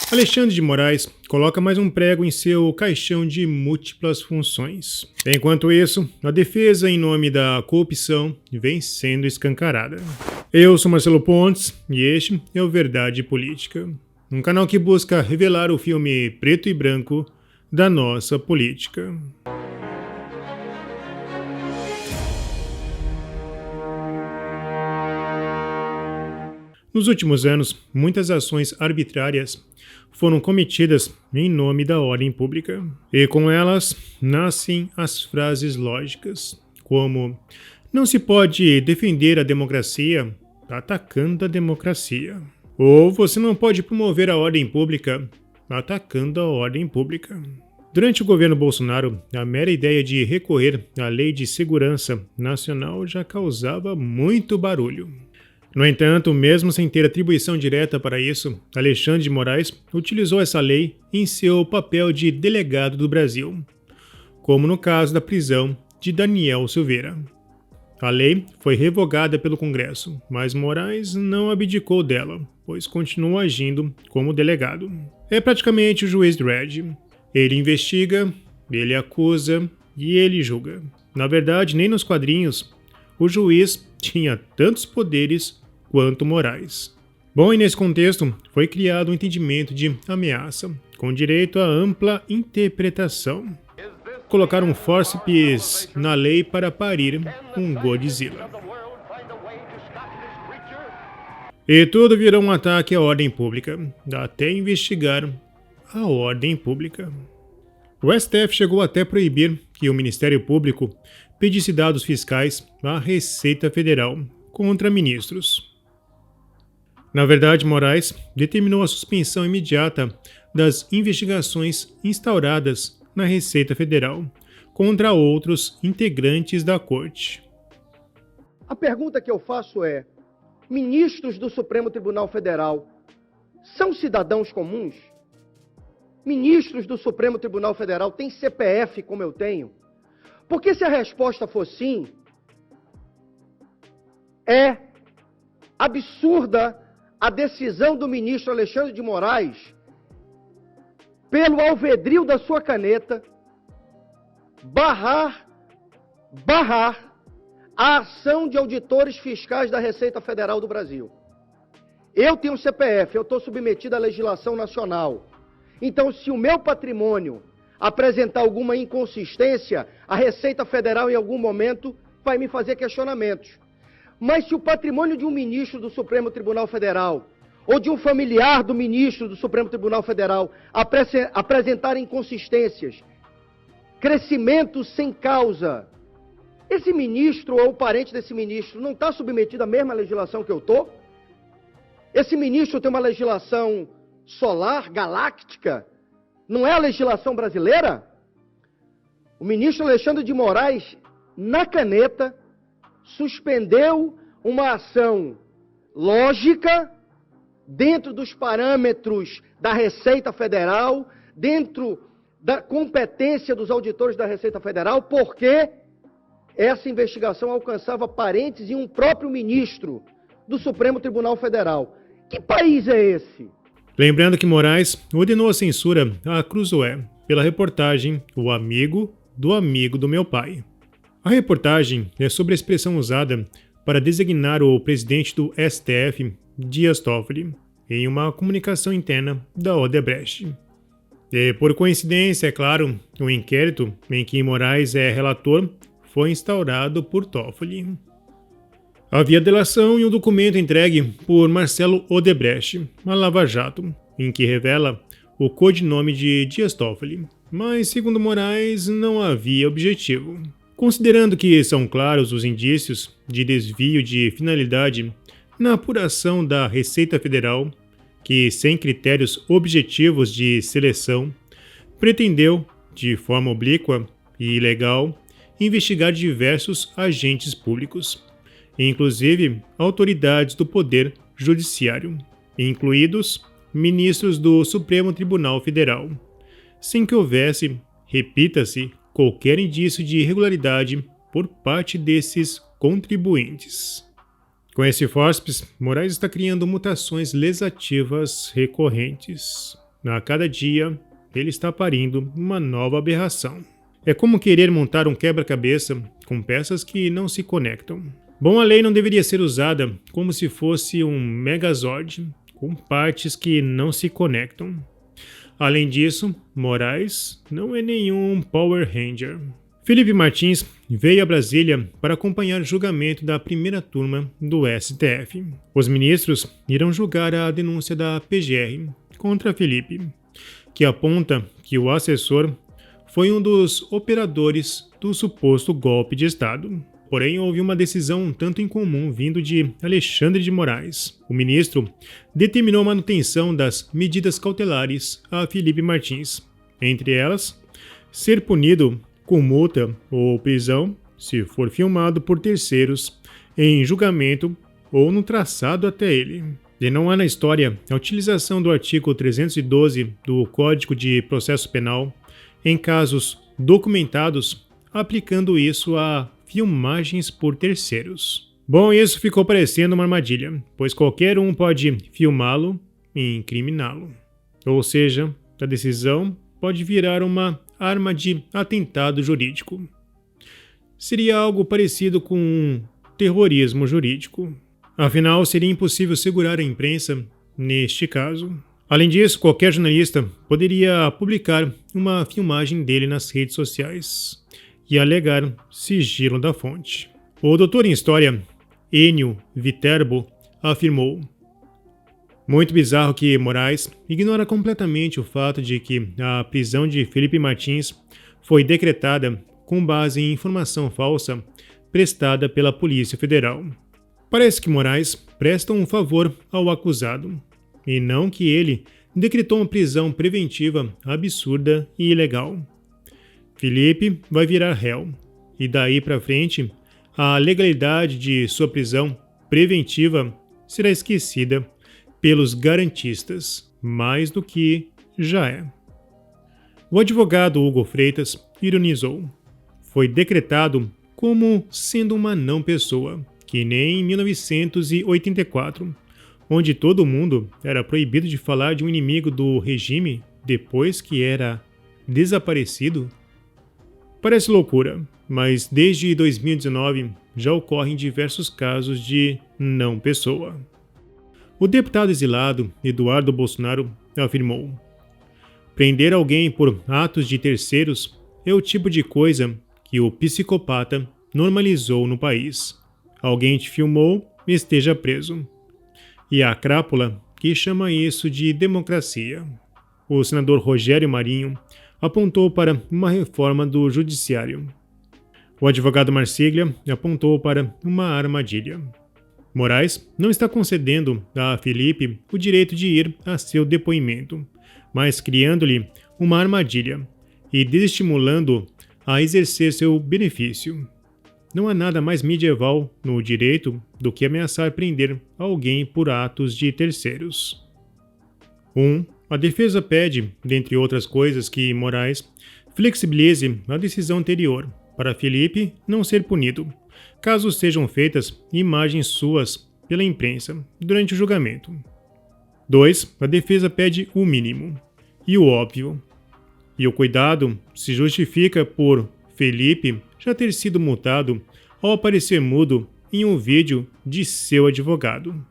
Alexandre de Moraes coloca mais um prego em seu caixão de múltiplas funções. Enquanto isso, a defesa em nome da corrupção vem sendo escancarada. Eu sou Marcelo Pontes e este é o Verdade Política, um canal que busca revelar o filme preto e branco da nossa política. Nos últimos anos, muitas ações arbitrárias foram cometidas em nome da ordem pública. E com elas, nascem as frases lógicas, como não se pode defender a democracia atacando a democracia. Ou você não pode promover a ordem pública atacando a ordem pública. Durante o governo Bolsonaro, a mera ideia de recorrer à Lei de Segurança Nacional já causava muito barulho. No entanto, mesmo sem ter atribuição direta para isso, Alexandre de Moraes utilizou essa lei em seu papel de delegado do Brasil, como no caso da prisão de Daniel Silveira. A lei foi revogada pelo Congresso, mas Moraes não abdicou dela, pois continuou agindo como delegado. É praticamente o juiz Dredd. Ele investiga, ele acusa e ele julga. Na verdade, nem nos quadrinhos o juiz tinha tantos poderes quanto Moraes. Bom, e nesse contexto foi criado um entendimento de ameaça, com direito a ampla interpretação. Colocaram um fórceps na lei para parir um Godzilla. E tudo virou um ataque à ordem pública, até investigar a ordem pública. O STF chegou até a proibir que o Ministério Público pedisse dados fiscais à Receita Federal contra ministros. Na verdade, Moraes determinou a suspensão imediata das investigações instauradas na Receita Federal contra outros integrantes da Corte. A pergunta que eu faço é: ministros do Supremo Tribunal Federal são cidadãos comuns? Ministros do Supremo Tribunal Federal têm CPF como eu tenho? Porque se a resposta for sim, é absurda a decisão do ministro Alexandre de Moraes, pelo alvedrio da sua caneta, barrar a ação de auditores fiscais da Receita Federal do Brasil. Eu tenho CPF, eu estou submetido à legislação nacional. Então, se o meu patrimônio apresentar alguma inconsistência, a Receita Federal em algum momento vai me fazer questionamentos. Mas se o patrimônio de um ministro do Supremo Tribunal Federal ou de um familiar do ministro do Supremo Tribunal Federal apresentar inconsistências, crescimento sem causa, esse ministro ou o parente desse ministro não está submetido à mesma legislação que eu estou? Esse ministro tem uma legislação solar, galáctica? Não é a legislação brasileira? O ministro Alexandre de Moraes, na caneta, suspendeu uma ação lógica dentro dos parâmetros da Receita Federal, dentro da competência dos auditores da Receita Federal, porque essa investigação alcançava parentes e um próprio ministro do Supremo Tribunal Federal. Que país é esse? Lembrando que Moraes ordenou a censura a Cruzoé pela reportagem O Amigo do Meu Pai. A reportagem é sobre a expressão usada para designar o presidente do STF, Dias Toffoli, em uma comunicação interna da Odebrecht. E, por coincidência, é claro, o inquérito em que Moraes é relator foi instaurado por Toffoli. Havia delação em um documento entregue por Marcelo Odebrecht, a Lava Jato, em que revela o codinome de Dias Toffoli, mas, segundo Moraes, não havia objetivo. Considerando que são claros os indícios de desvio de finalidade na apuração da Receita Federal, que, sem critérios objetivos de seleção, pretendeu, de forma oblíqua e ilegal, investigar diversos agentes públicos, inclusive autoridades do Poder Judiciário, incluídos ministros do Supremo Tribunal Federal, sem que houvesse, repita-se, qualquer indício de irregularidade por parte desses contribuintes. Com esse fórceps, Moraes está criando mutações legislativas recorrentes. A cada dia, ele está parindo uma nova aberração. É como querer montar um quebra-cabeça com peças que não se conectam. Bom, a lei não deveria ser usada como se fosse um Megazord com partes que não se conectam. Além disso, Moraes não é nenhum Power Ranger. Felipe Martins veio a Brasília para acompanhar o julgamento da primeira turma do STF. Os ministros irão julgar a denúncia da PGR contra Felipe, que aponta que o assessor foi um dos operadores do suposto golpe de Estado. Porém, houve uma decisão um tanto incomum vindo de Alexandre de Moraes. O ministro determinou a manutenção das medidas cautelares a Felipe Martins, entre elas, ser punido com multa ou prisão se for filmado por terceiros em julgamento ou no traçado até ele. E não há na história a utilização do artigo 312 do Código de Processo Penal em casos documentados, aplicando isso a filmagens por terceiros. Bom, isso ficou parecendo uma armadilha, pois qualquer um pode filmá-lo e incriminá-lo. Ou seja, a decisão pode virar uma arma de atentado jurídico. Seria algo parecido com um terrorismo jurídico. Afinal, seria impossível segurar a imprensa neste caso. Além disso, qualquer jornalista poderia publicar uma filmagem dele nas redes sociais e alegar sigilo da fonte. O doutor em História, Enio Viterbo, afirmou: muito bizarro que Moraes ignora completamente o fato de que a prisão de Felipe Martins foi decretada com base em informação falsa prestada pela Polícia Federal. Parece que Moraes presta um favor ao acusado, e não que ele decretou uma prisão preventiva absurda e ilegal. Felipe vai virar réu, e daí para frente, a legalidade de sua prisão preventiva será esquecida pelos garantistas, mais do que já é. O advogado Hugo Freitas ironizou: foi decretado como sendo uma não pessoa, que nem em 1984, onde todo mundo era proibido de falar de um inimigo do regime depois que era desaparecido. Parece loucura, mas desde 2019 já ocorrem diversos casos de não pessoa. O deputado exilado Eduardo Bolsonaro afirmou: prender alguém por atos de terceiros é o tipo de coisa que o psicopata normalizou no país. Alguém te filmou, esteja preso. E a crápula que chama isso de democracia. O senador Rogério Marinho apontou para uma reforma do judiciário. O advogado Marsiglia apontou para uma armadilha. Moraes não está concedendo a Felipe o direito de ir a seu depoimento, mas criando-lhe uma armadilha e desestimulando a exercer seu benefício. Não há nada mais medieval no direito do que ameaçar prender alguém por atos de terceiros. 1. A defesa pede, dentre outras coisas, que Moraes flexibilize a decisão anterior para Felipe não ser punido, caso sejam feitas imagens suas pela imprensa durante o julgamento. 2. A defesa pede o mínimo e o óbvio. E o cuidado se justifica por Felipe já ter sido multado ao aparecer mudo em um vídeo de seu advogado.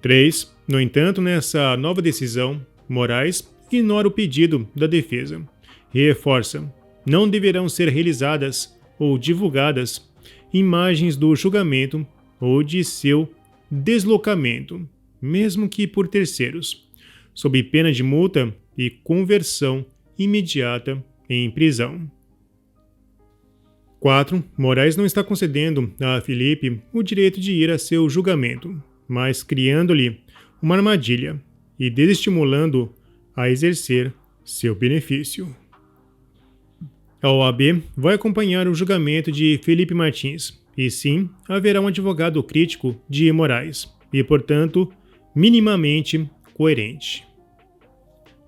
3. No entanto, nessa nova decisão, Moraes ignora o pedido da defesa e reforça: não deverão ser realizadas ou divulgadas imagens do julgamento ou de seu deslocamento, mesmo que por terceiros, sob pena de multa e conversão imediata em prisão. 4. Moraes não está concedendo a Felipe o direito de ir a seu julgamento, mas criando-lhe uma armadilha e desestimulando a exercer seu benefício. A OAB vai acompanhar o julgamento de Felipe Martins, e sim, haverá um advogado crítico de Moraes, e, portanto, minimamente coerente.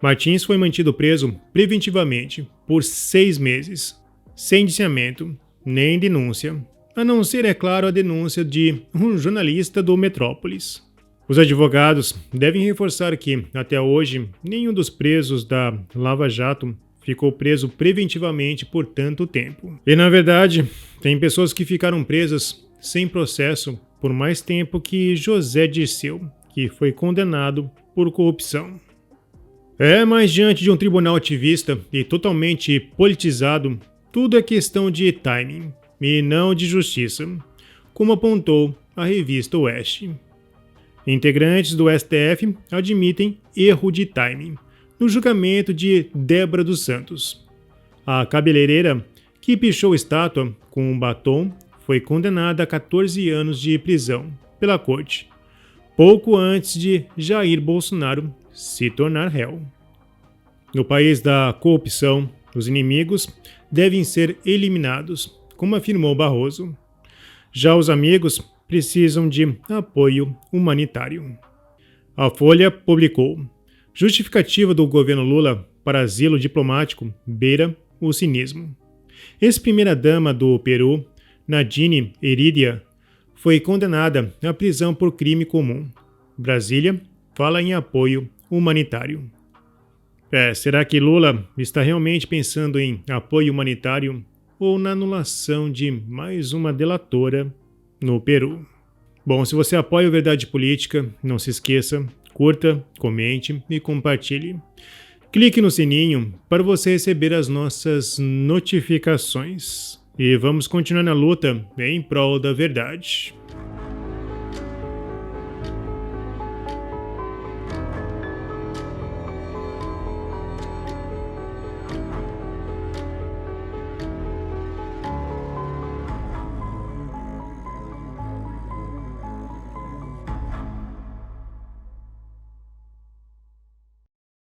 Martins foi mantido preso preventivamente por 6 meses, sem indiciamento, nem denúncia, a não ser, é claro, a denúncia de um jornalista do Metrópolis. Os advogados devem reforçar que, até hoje, nenhum dos presos da Lava Jato ficou preso preventivamente por tanto tempo. E, na verdade, tem pessoas que ficaram presas sem processo por mais tempo que José Dirceu, que foi condenado por corrupção. Mas diante de um tribunal ativista e totalmente politizado, tudo é questão de timing e não de justiça, como apontou a revista Oeste. Integrantes do STF admitem erro de timing no julgamento de Débora dos Santos. A cabeleireira, que pichou estátua com um batom, foi condenada a 14 anos de prisão pela corte, pouco antes de Jair Bolsonaro se tornar réu. No país da corrupção, os inimigos devem ser eliminados, como afirmou Barroso. Já os amigos precisam de apoio humanitário. A Folha publicou: justificativa do governo Lula para asilo diplomático beira o cinismo. Ex-primeira-dama do Peru, Nadine Heredia, foi condenada à prisão por crime comum. Brasília fala em apoio humanitário. Será que Lula está realmente pensando em apoio humanitário ou na anulação de mais uma delatora no Peru? Bom, se você apoia o Verdade Política, não se esqueça, curta, comente e compartilhe. Clique no sininho para você receber as nossas notificações. E vamos continuar na luta em prol da verdade.